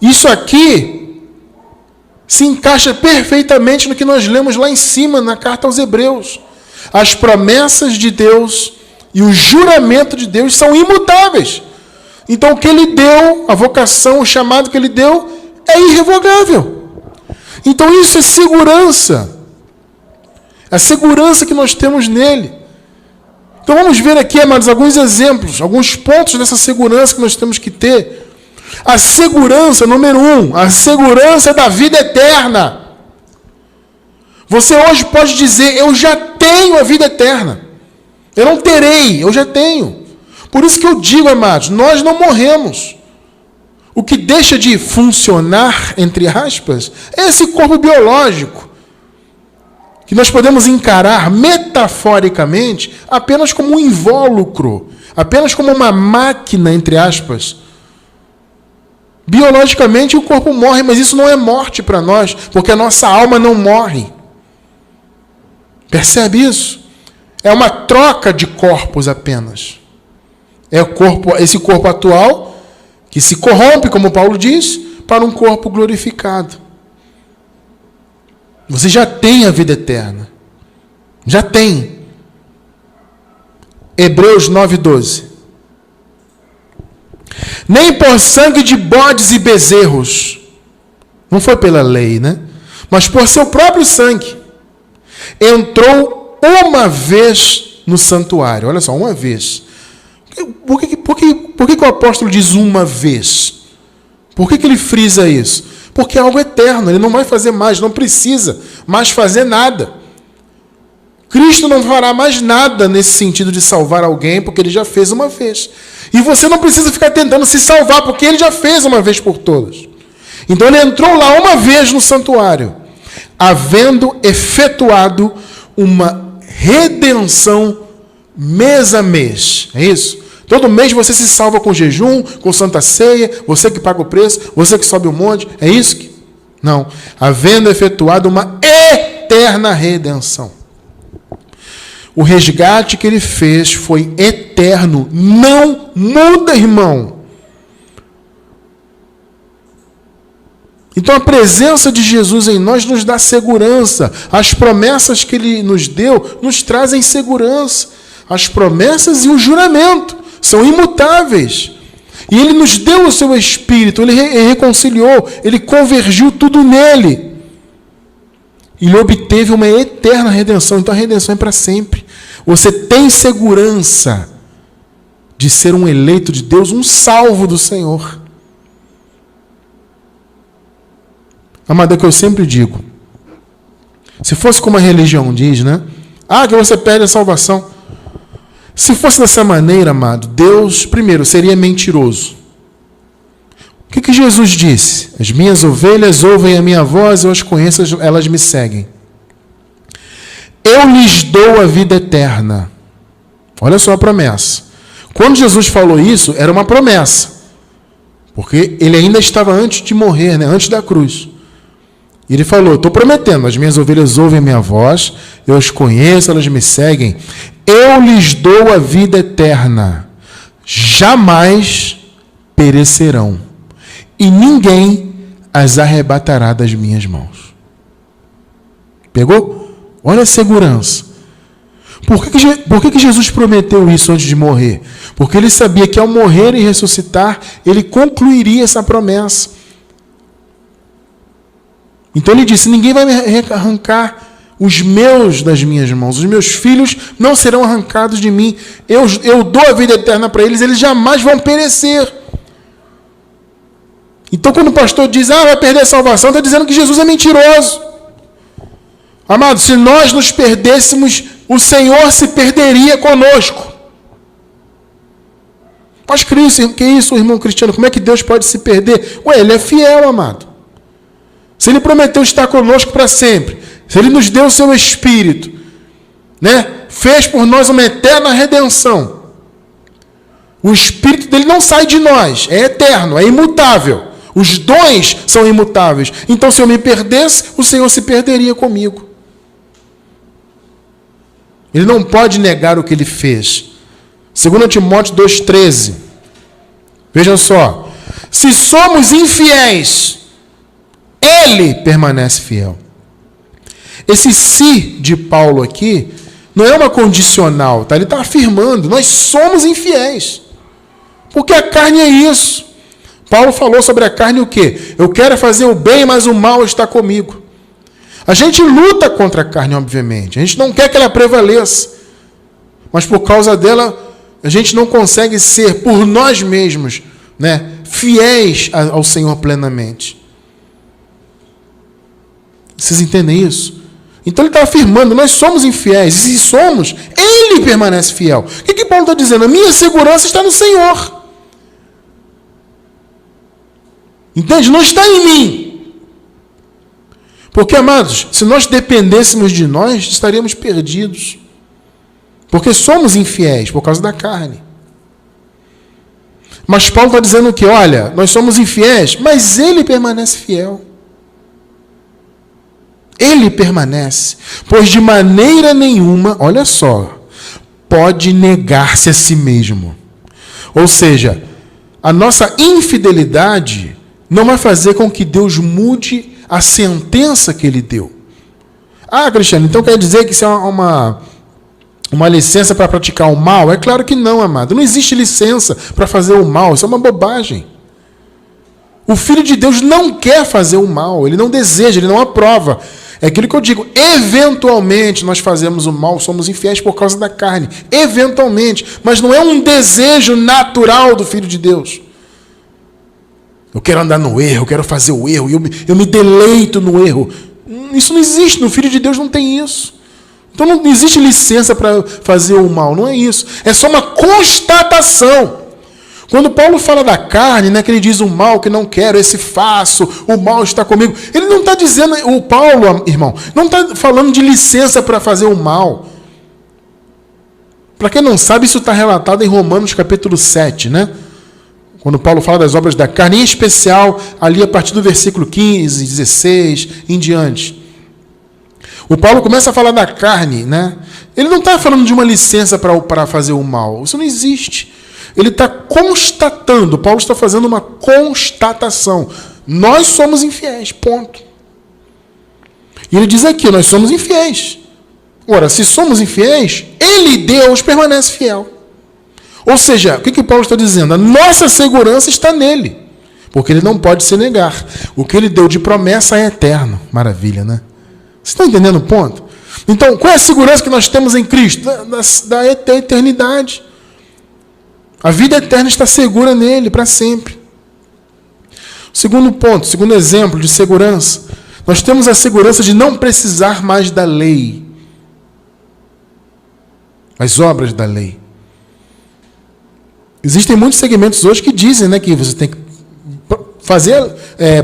Isso aqui se encaixa perfeitamente no que nós lemos lá em cima na carta aos Hebreus. As promessas de Deus e o juramento de Deus são imutáveis. Então o que Ele deu, a vocação, o chamado que Ele deu, é irrevogável. Então isso é segurança. A segurança que nós temos nele. Então vamos ver aqui, amados, alguns exemplos, alguns pontos dessa segurança que nós temos que ter. A segurança, número 1, a segurança da vida eterna. Você hoje pode dizer, eu já tenho a vida eterna. Eu não terei, eu já tenho. Por isso que eu digo, amados, nós não morremos. O que deixa de funcionar, entre aspas, é esse corpo biológico. que nós podemos encarar metaforicamente apenas como um invólucro, apenas como uma máquina, entre aspas. Biologicamente o corpo morre, mas isso não é morte para nós, porque a nossa alma não morre. Percebe isso? É uma troca de corpos apenas. É esse corpo atual que se corrompe, como Paulo diz, para um corpo glorificado. Você já tem a vida eterna. Já tem. Hebreus 9:12. Nem por sangue de bodes e bezerros, não foi pela lei, né? Mas por seu próprio sangue, entrou uma vez no santuário. Olha só, uma vez. Por que o apóstolo diz uma vez? Por que ele frisa isso? Porque é algo eterno, ele não vai fazer mais, não precisa mais fazer nada. Cristo não fará mais nada nesse sentido de salvar alguém, porque ele já fez uma vez. E você não precisa ficar tentando se salvar, porque ele já fez uma vez por todas. Então ele entrou lá uma vez no santuário, havendo efetuado uma redenção mês a mês. É isso? Todo mês você se salva com jejum, com santa ceia, você que paga o preço, você que sobe o monte. É isso? Não. Havendo efetuado uma eterna redenção. O resgate que ele fez foi eterno. Não muda, irmão. Então a presença de Jesus em nós nos dá segurança. As promessas que ele nos deu nos trazem segurança. As promessas e o juramento são imutáveis. E ele nos deu o seu Espírito, ele reconciliou, ele convergiu tudo nele. E ele obteve uma eterna redenção. Então a redenção é para sempre. Você tem segurança de ser um eleito de Deus, um salvo do Senhor. Amado, é o que eu sempre digo. Se fosse como a religião diz, né? Que você perde a salvação. Se fosse dessa maneira, amado, Deus, primeiro, seria mentiroso. O que Jesus disse? As minhas ovelhas ouvem a minha voz, eu as conheço, elas me seguem. Eu lhes dou a vida eterna. Olha só a promessa. Quando Jesus falou isso, era uma promessa. Porque ele ainda estava antes de morrer, né? Antes da cruz. E ele falou, estou prometendo, as minhas ovelhas ouvem a minha voz, eu as conheço, elas me seguem. Eu lhes dou a vida eterna. Jamais perecerão. E ninguém as arrebatará das minhas mãos. Pegou? Olha a segurança. Por que Jesus prometeu isso antes de morrer? Porque ele sabia que ao morrer e ressuscitar, ele concluiria essa promessa. Então ele disse, ninguém vai me arrancar os meus das minhas mãos. Os meus filhos não serão arrancados de mim. Eu dou a vida eterna para eles, eles jamais vão perecer. Então quando o pastor diz, vai perder a salvação, está dizendo que Jesus é mentiroso. Amados, se nós nos perdêssemos, o Senhor se perderia conosco. Mas Cristo, que isso, irmão Cristiano? Como é que Deus pode se perder? Ele é fiel, amado. Se ele prometeu estar conosco para sempre, se ele nos deu o seu Espírito, né? Fez por nós uma eterna redenção. O Espírito dele não sai de nós, é eterno, é imutável. Os dons são imutáveis. Então, se eu me perdesse, o Senhor se perderia comigo. Ele não pode negar o que ele fez. 2 Timóteo 2,13. Vejam só. Se somos infiéis, ele permanece fiel. Esse se de Paulo aqui não é uma condicional, tá? Ele está afirmando, nós somos infiéis. Porque a carne é isso. Paulo falou sobre a carne o quê? Eu quero fazer o bem, mas o mal está comigo. A gente luta contra a carne, obviamente. A gente não quer que ela prevaleça. Mas por causa dela, a gente não consegue ser, por nós mesmos, né, fiéis ao Senhor plenamente. Vocês entendem isso? Então ele está afirmando, nós somos infiéis. E se somos, ele permanece fiel. O que Paulo está dizendo? A minha segurança está no Senhor. Entende? Não está em mim. Porque, amados, se nós dependêssemos de nós, estaríamos perdidos. Porque somos infiéis por causa da carne. Mas Paulo está dizendo que, olha, nós somos infiéis, mas ele permanece fiel. Ele permanece. Pois de maneira nenhuma, olha só, pode negar-se a si mesmo. Ou seja, a nossa infidelidade não vai fazer com que Deus mude a sentença que ele deu. Ah, Cristiano, então quer dizer que isso é uma licença para praticar o mal? É claro que não, amado. Não existe licença para fazer o mal. Isso é uma bobagem. O Filho de Deus não quer fazer o mal. Ele não deseja, ele não aprova. É aquilo que eu digo. Eventualmente nós fazemos o mal, somos infiéis por causa da carne. Eventualmente. Mas não é um desejo natural do Filho de Deus. Eu quero andar no erro, eu quero fazer o erro, eu me deleito no erro. Isso não existe. No Filho de Deus não tem isso. Então não existe licença para fazer o mal, não é isso. É só uma constatação. Quando Paulo fala da carne, né, que ele diz o mal que não quero, esse faço, o mal está comigo. Ele não está dizendo, o Paulo, irmão, não está falando de licença para fazer o mal. Para quem não sabe, isso está relatado em Romanos capítulo 7, né? Quando Paulo fala das obras da carne, em especial ali a partir do versículo 15, 16, em diante. O Paulo começa a falar da carne, né? Ele não está falando de uma licença para fazer o mal. Isso não existe. Ele está constatando. Paulo está fazendo uma constatação. Nós somos infiéis, ponto. E ele diz aqui, nós somos infiéis. Ora, se somos infiéis, ele, Deus, permanece fiel. Ou seja, o que Paulo está dizendo? A nossa segurança está nele. Porque ele não pode se negar. O que ele deu de promessa é eterno. Maravilha, né? Você está entendendo o ponto? Então, qual é a segurança que nós temos em Cristo? Da eternidade. A vida eterna está segura nele, para sempre. Segundo ponto, segundo exemplo de segurança. Nós temos a segurança de não precisar mais da lei. As obras da lei. Existem muitos segmentos hoje que dizem, né, que você tem que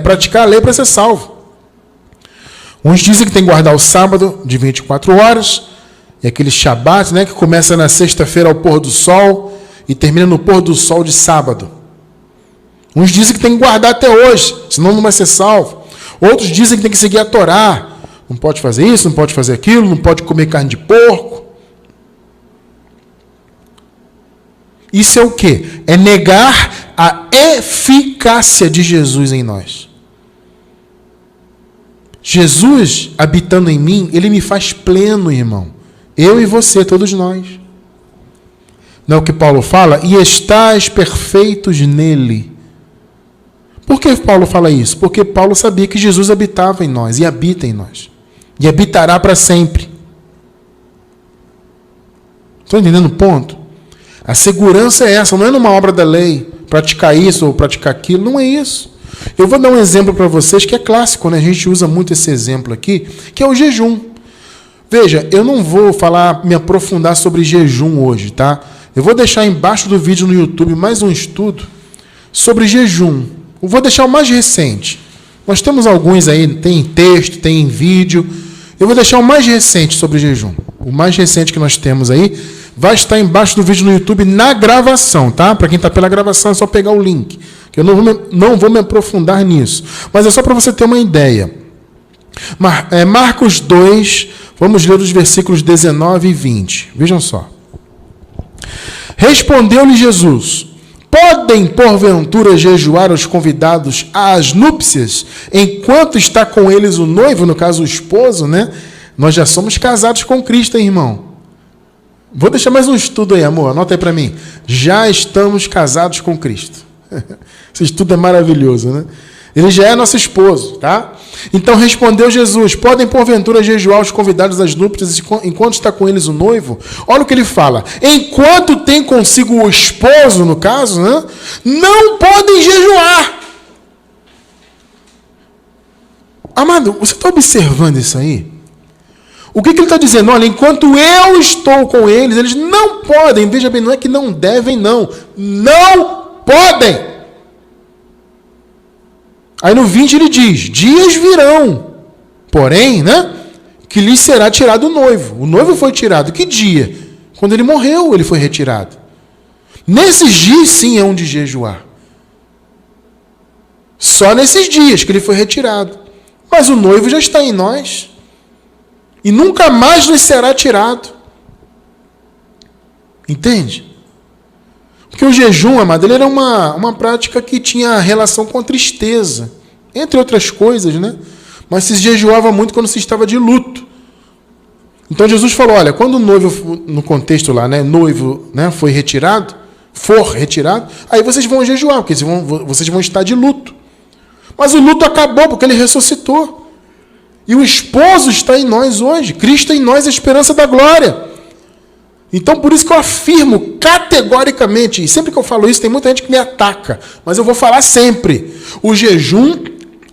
praticar a lei para ser salvo. Uns dizem que tem que guardar o sábado de 24 horas, e aquele Shabat, né, que começa na sexta-feira ao pôr do sol e termina no pôr do sol de sábado. Uns dizem que tem que guardar até hoje, senão não vai ser salvo. Outros dizem que tem que seguir a Torá. Não pode fazer isso, não pode fazer aquilo, não pode comer carne de porco. Isso é o quê? É negar a eficácia de Jesus em nós. Jesus, habitando em mim, ele me faz pleno, irmão. Eu e você, todos nós. Não é o que Paulo fala? E estais perfeitos nele. Por que Paulo fala isso? Porque Paulo sabia que Jesus habitava em nós e habita em nós. E habitará para sempre. Estão entendendo o ponto? A segurança é essa, não é numa obra da lei, praticar isso ou praticar aquilo, não é isso. Eu vou dar um exemplo para vocês que é clássico, né? A gente usa muito esse exemplo aqui, que é o jejum. Veja, eu não vou me aprofundar sobre jejum hoje, tá? Eu vou deixar embaixo do vídeo no YouTube mais um estudo sobre jejum. Eu vou deixar o mais recente. Nós temos alguns aí, tem em texto, tem em vídeo. Eu vou deixar o mais recente sobre jejum. O mais recente que nós temos aí vai estar embaixo do vídeo no YouTube na gravação, tá? Para quem está pela gravação é só pegar o link. Que eu não vou me aprofundar nisso. Mas é só para você ter uma ideia. Marcos 2, vamos ler os versículos 19 e 20. Vejam só. Respondeu-lhe Jesus: podem, porventura, jejuar os convidados às núpcias, enquanto está com eles o noivo, no caso o esposo, né? Nós já somos casados com Cristo, hein, irmão? Vou deixar mais um estudo aí, amor. Anota aí para mim. Já estamos casados com Cristo. Esse estudo é maravilhoso, né? Ele já é nosso esposo, tá? Então respondeu Jesus: podem porventura jejuar os convidados às núpcias enquanto está com eles o noivo? Olha o que ele fala. Enquanto tem consigo o esposo, no caso, né? Não podem jejuar. Amado, você está observando isso aí? O que ele está dizendo? Olha, enquanto eu estou com eles, eles não podem. Veja bem, não é que não devem, não. Não podem. Aí no 20 ele diz: dias virão, Porém, né, que lhes será tirado o noivo. O noivo foi tirado. Que dia? Quando ele morreu, ele foi retirado. Nesses dias, sim, é onde jejuar. Só nesses dias que ele foi retirado. Mas o noivo já está em nós. E nunca mais nos será tirado. Entende? Porque o jejum, amado, ele era uma prática que tinha relação com a tristeza. Entre outras coisas, né? Mas se jejuava muito quando se estava de luto. Então Jesus falou, olha, quando o noivo, no contexto lá, né, noivo, né, for retirado, aí vocês vão jejuar, porque vocês vão estar de luto. Mas o luto acabou, porque ele ressuscitou. E o esposo está em nós hoje. Cristo em nós, a esperança da glória. Então, por isso que eu afirmo categoricamente, e sempre que eu falo isso, tem muita gente que me ataca, mas eu vou falar sempre. O jejum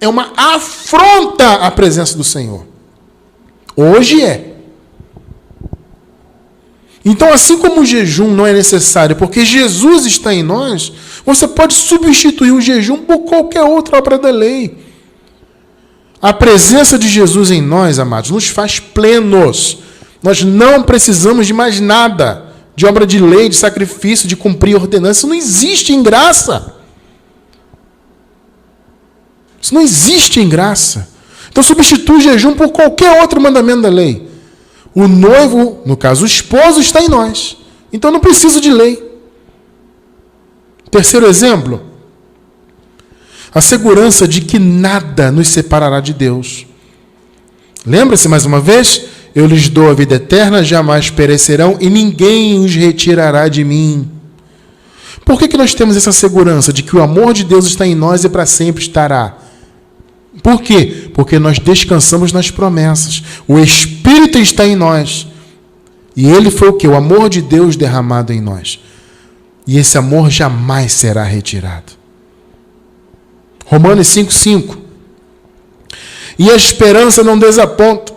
é uma afronta à presença do Senhor. Hoje é. Então, assim como o jejum não é necessário, porque Jesus está em nós, você pode substituir o jejum por qualquer outra obra da lei. A presença de Jesus em nós, amados, nos faz plenos. Nós não precisamos de mais nada, de obra de lei, de sacrifício, de cumprir ordenança. Isso não existe em graça. Isso não existe em graça. Então substitui o jejum por qualquer outro mandamento da lei. O noivo, no caso o esposo, está em nós. Então não preciso de lei. Terceiro exemplo. A segurança de que nada nos separará de Deus. Lembra-se mais uma vez? Eu lhes dou a vida eterna, jamais perecerão e ninguém os retirará de mim. Por que nós temos essa segurança de que o amor de Deus está em nós e para sempre estará? Por quê? Porque nós descansamos nas promessas. O Espírito está em nós. E ele foi o quê? O amor de Deus derramado em nós. E esse amor jamais será retirado. Romanos 5:5. E a esperança não desaponta,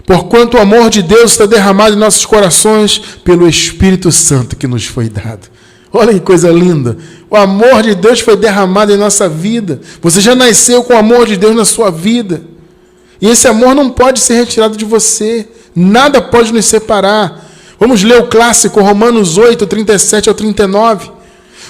porquanto o amor de Deus está derramado em nossos corações pelo Espírito Santo que nos foi dado. Olha que coisa linda. O amor de Deus foi derramado em nossa vida. Você já nasceu com o amor de Deus na sua vida. E esse amor não pode ser retirado de você. Nada pode nos separar. Vamos ler o clássico Romanos 8, 37 ao 39.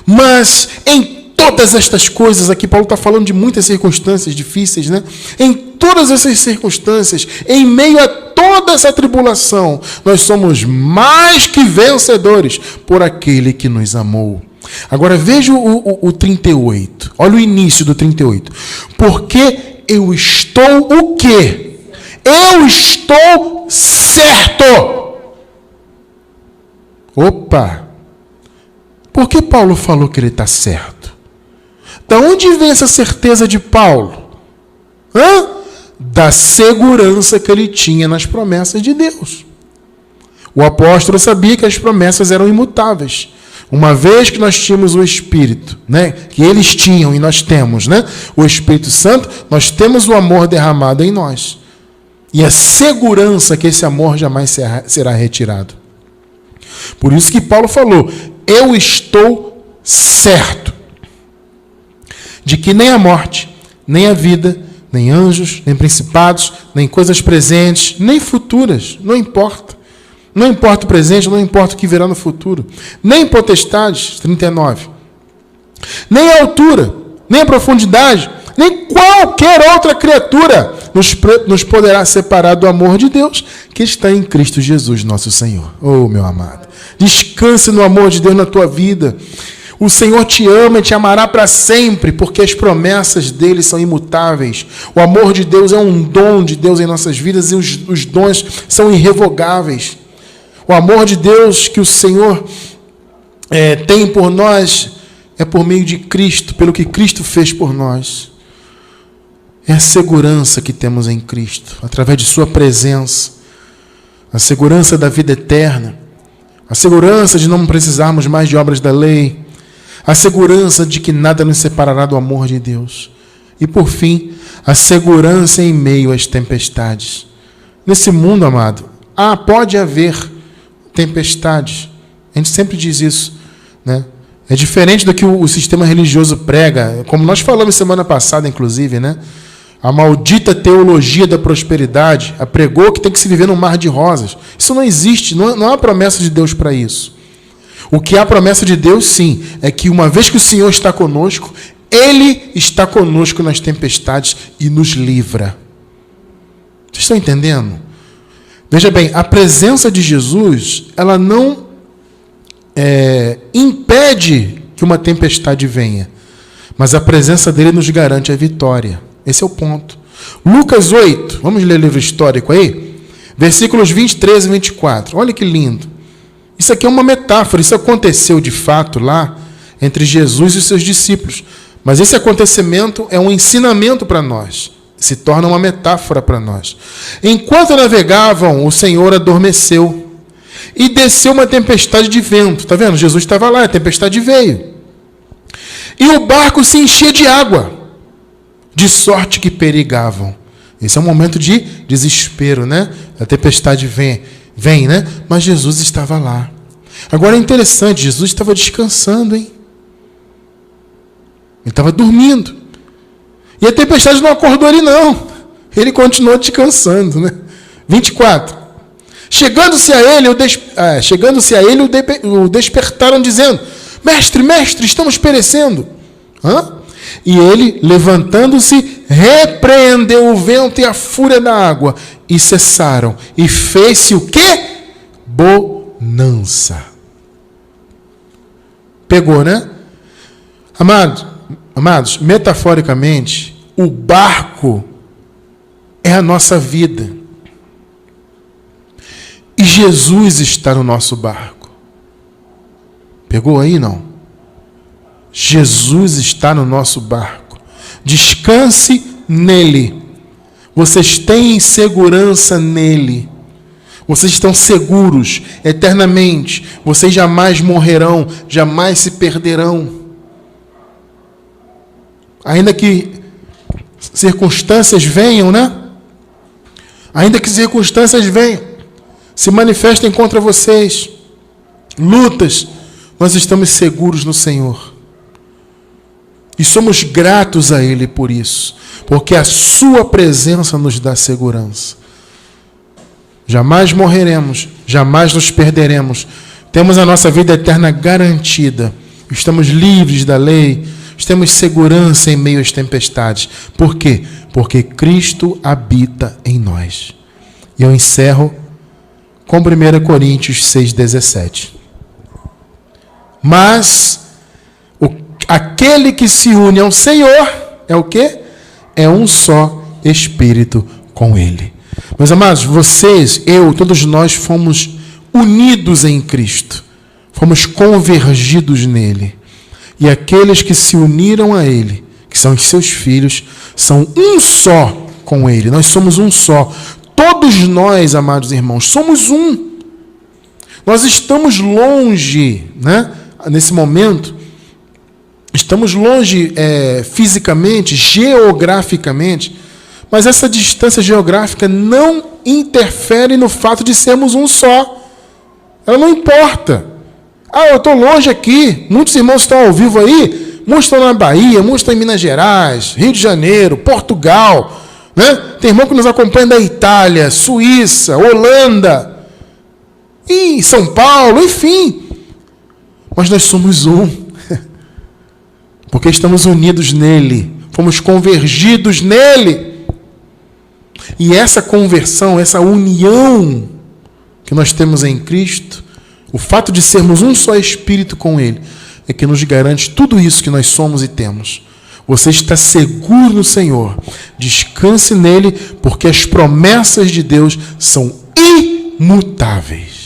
Mas em todas estas coisas, aqui Paulo está falando de muitas circunstâncias difíceis, né? Em todas essas circunstâncias, em meio a toda essa tribulação, nós somos mais que vencedores por aquele que nos amou. Agora veja o 38. Olha o início do 38. Porque eu estou o quê? Eu estou certo. Opa! Por que Paulo falou que ele está certo? Da onde vem essa certeza de Paulo? Da segurança que ele tinha nas promessas de Deus. O apóstolo sabia que as promessas eram imutáveis. Uma vez que nós tínhamos o Espírito, né, que eles tinham e nós temos, né, o Espírito Santo, nós temos o amor derramado em nós. E a segurança que esse amor jamais será retirado. Por isso que Paulo falou, eu estou certo de que nem a morte, nem a vida, nem anjos, nem principados, nem coisas presentes, nem futuras, não importa. Não importa o presente, não importa o que virá no futuro. Nem potestades, 39. Nem a altura, nem a profundidade, nem qualquer outra criatura nos poderá separar do amor de Deus que está em Cristo Jesus, nosso Senhor. Oh, meu amado, descanse no amor de Deus na tua vida. O Senhor te ama e te amará para sempre, porque as promessas dele são imutáveis. O amor de Deus é um dom de Deus em nossas vidas e os dons são irrevogáveis. O amor de Deus que o Senhor tem por nós é por meio de Cristo, pelo que Cristo fez por nós. É a segurança que temos em Cristo, através de sua presença. A segurança da vida eterna. A segurança de não precisarmos mais de obras da lei. A segurança de que nada nos separará do amor de Deus. E, por fim, a segurança em meio às tempestades. Nesse mundo, amado, pode haver tempestades. A gente sempre diz isso, né? É diferente do que o sistema religioso prega, como nós falamos semana passada, inclusive, né? a maldita teologia da prosperidade, pregou que tem que se viver num mar de rosas. Isso não existe, não há promessa de Deus para isso. O que há promessa de Deus, sim, é que uma vez que o Senhor está conosco, Ele está conosco nas tempestades e nos livra. Vocês estão entendendo? Veja bem, a presença de Jesus, ela não impede que uma tempestade venha, mas a presença dele nos garante a vitória. Esse é o ponto. Lucas 8, vamos ler o livro histórico aí? Versículos 23 e 24. Olha que lindo. Isso aqui é uma metáfora, isso aconteceu de fato lá entre Jesus e os seus discípulos. Mas esse acontecimento é um ensinamento para nós. Se torna uma metáfora para nós. Enquanto navegavam, o Senhor adormeceu e desceu uma tempestade de vento. Está vendo? Jesus estava lá, a tempestade veio. E o barco se enchia de água, de sorte que perigavam. Esse é um momento de desespero, né? A tempestade vem, né? Mas Jesus estava lá. Agora é interessante, Jesus estava descansando, hein? Ele estava dormindo. E a tempestade não acordou ele, não. Ele continuou descansando, né? 24. Chegando-se a ele, o despertaram, dizendo: Mestre, mestre, estamos perecendo. E ele, levantando-se, repreendeu o vento e a fúria da água, e cessaram. E fez-se o quê? Bonança. Pegou, né? Amados, metaforicamente, o barco é a nossa vida. E Jesus está no nosso barco. Pegou aí, não? Jesus está no nosso barco. Descanse nele. Vocês têm segurança nele. Vocês estão seguros eternamente. Vocês jamais morrerão, jamais se perderão. Ainda que circunstâncias venham, né? Ainda que circunstâncias venham, se manifestem contra vocês, lutas, nós estamos seguros no Senhor. E somos gratos a Ele por isso, porque a sua presença nos dá segurança. Jamais morreremos, jamais nos perderemos. Temos a nossa vida eterna garantida. Estamos livres da lei. Temos segurança em meio às tempestades. Por quê? Porque Cristo habita em nós. E eu encerro com 1 Coríntios 6,17. Mas aquele que se une ao Senhor é o quê? É um só Espírito com Ele. Meus amados, vocês, eu, todos nós fomos unidos em Cristo. Fomos convergidos nele. E aqueles que se uniram a Ele, que são os seus filhos, são um só com Ele. Nós somos um só. Todos nós, amados irmãos, somos um. Nós estamos longe, né? Nesse momento, estamos longe fisicamente, geograficamente, mas essa distância geográfica não interfere no fato de sermos um só. Ela não importa. Eu estou longe aqui, muitos irmãos estão ao vivo aí, muitos estão na Bahia, muitos estão em Minas Gerais, Rio de Janeiro, Portugal, né? Tem irmão que nos acompanha da Itália, Suíça, Holanda, e São Paulo, enfim. Mas nós somos um, porque estamos unidos nele, fomos convergidos nele. E essa conversão, essa união que nós temos em Cristo, o fato de sermos um só Espírito com Ele, é que nos garante tudo isso que nós somos e temos. Você está seguro no Senhor. Descanse nele, porque as promessas de Deus são imutáveis.